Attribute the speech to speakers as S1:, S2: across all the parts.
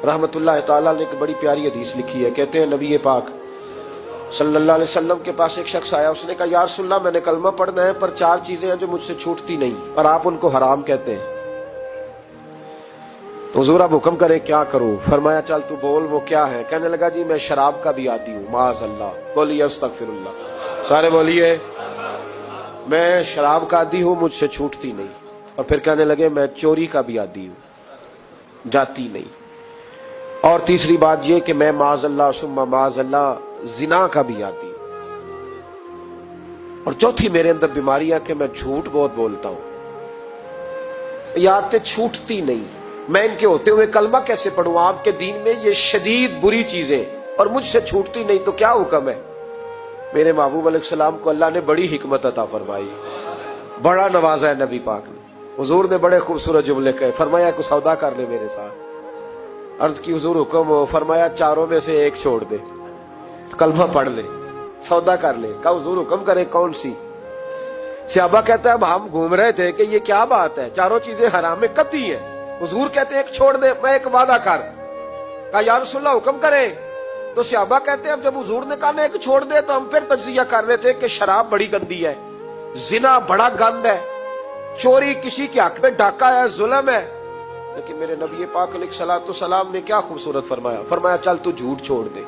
S1: रहमतुल्लाह ताला ने एक बड़ी प्यारी हदीस लिखी है। कहते हैं नबी पाक सल्लल्लाहु अलैहि वसल्लम के पास एक शख्स आया, उसने कहा या रसूलल्लाह मैंने कलमा पढ़ना है पर 4 चीजें हैं जो मुझसे छूटती नहीं और आप उनको हराम कहते हैं, तो हुजूर आप हुक्म करे क्या करूं? फरमाया चल तू बोल वो क्या है? कहने लगा जी मैं शराब का भी आदी हूं। माज़अल्लाह, बोलिए अस्तगफिरुल्लाह, सारे बोलिए मैं शराब का आदी हूं, मुझसे छूटती नहीं। और फिर कहने लगे मैं चोरी का भी आदी हूं, जाती नहीं। और तीसरी बात ये कि मैं माज़अल्लाह सुम्मा माज़अल्लाह जिना का भी आदी हूं। और चौथी मेरे अंदर बीमारी है कि मैं झूठ बहुत बोलता हूं। ये आदतें छूटती नहीं, मैं इनके होते हुए कलमा कैसे पढ़ूं? आपके दीन में ये शदीद बुरी चीजें और मुझसे छूटती नहीं, तो क्या हुक्म है? मेरे महबूब अलैहिस्सलाम को अल्लाह ने बड़ी हिकमत अता फरमाई, बड़ा नवाजा है नबी पाक ने। हुजूर ने बड़े खूबसूरत जुमले कहे, फरमाया कुछ सौदा कर ले मेरे साथ। अर्ज की हुजूर हुक्म हो? फरमाया चारों में से एक छोड़ दे, कलमा पढ़ ले, सौदा कर ले। कहा हुजूर हुक्म करे कौन सी? सहाबा कहता है अब हम घूम रहे थे कि ये क्या बात है, चारों चीजें हराम में कतई है। हुजूर कहते एक छोड़ दे, मैं एक वादा कर। कहा या रसूलल्लाह हुक्म करे? तो सहाबा कहते हैं अब जब हुजूर ने कहा ना एक छोड़ दे, तो हम फिर तज्जिया कर रहे थे कि शराब बड़ी गंदी है, जिना बड़ा गंद है, चोरी किसी के हक में डाका है, जुल्म है। लेकिन मेरे नबी पाक अलैहिस्सलाम ने क्या खूबसूरत फरमाया, फरमाया चल तू झूठ छोड़ दे।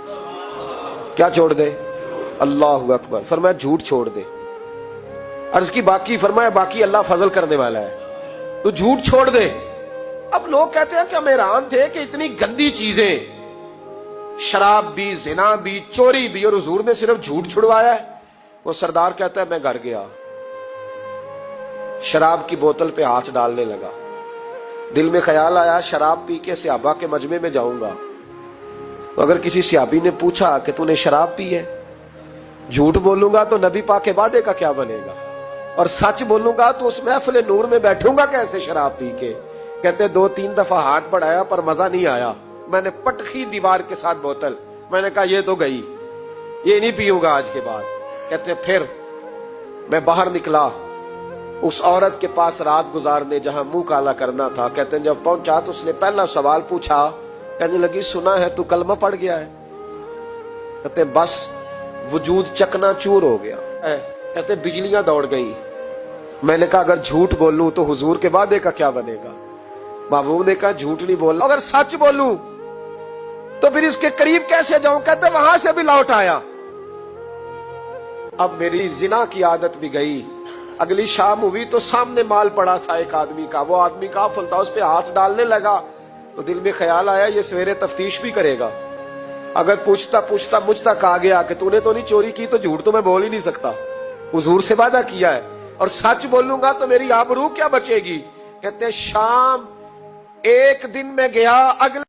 S1: क्या छोड़ दे? अल्लाहु अकबर। फरमाया झूठ छोड़ दे। अर्ज की बाकी? फरमाया बाकी अल्लाह फजल करने वाला है, तू झूठ छोड़ दे। अब लोग कहते हैं कि हम हैरान थे कि इतनी गंदी चीजें, शराब भी, जिना भी, चोरी भी, और हुजूर ने सिर्फ झूठ छुड़वाया है। वो सरदार कहता है मैं घर गया, शराब की बोतल पे हाथ डालने लगा, दिल में ख्याल आया शराब पी के सहाबा के मजमे में जाऊंगा, तो अगर किसी सहाबी ने पूछा कि तूने शराब पी है, झूठ बोलूंगा तो नबी पाक के वादे का क्या बनेगा, और सच बोलूंगा तो उस महफिल नूर में बैठूंगा कैसे शराब पी के? कहते 2-3 दफा हाथ बढ़ाया पर मजा नहीं आया, मैंने पटखी दीवार के साथ बोतल, मैंने कहा ये तो गई, ये नहीं पीऊंगा आज के बाद। कहते फिर मैं बाहर निकला उस औरत के पास रात गुजारने जहां मुंह काला करना था। कहते हैं जब पहुंचा तो उसने पहला सवाल पूछा, कहने लगी सुना है तू कलमा पढ़ गया है? कहते बस वजूद चकनाचूर हो गया। कहते बिजलियां दौड़ गई। मैंने कहा अगर झूठ बोलूं तो हुजूर के वादे का क्या बनेगा? महबूब ने कहा झूठ नहीं बोलना, अगर सच बोलूं तो फिर इसके करीब कैसे जाऊं? कहते वहां से भी लौट आया। अब मेरी जिना की आदत भी गई। अगली शाम हुई तो सामने माल पड़ा था एक आदमी का, वो आदमी काफिल था, उस पे हाथ डालने लगा तो दिल में ख्याल आया ये सवेरे तफ्तीश भी करेगा, अगर पूछता पूछता मुझ तक आ गया कि तूने तो नहीं चोरी की, तो झूठ तो मैं बोल ही नहीं सकता, हुजूर से वादा किया है, और सच बोलूंगा तो मेरी आबरू क्या बचेगी। कहते शाम एक दिन में गया, अगले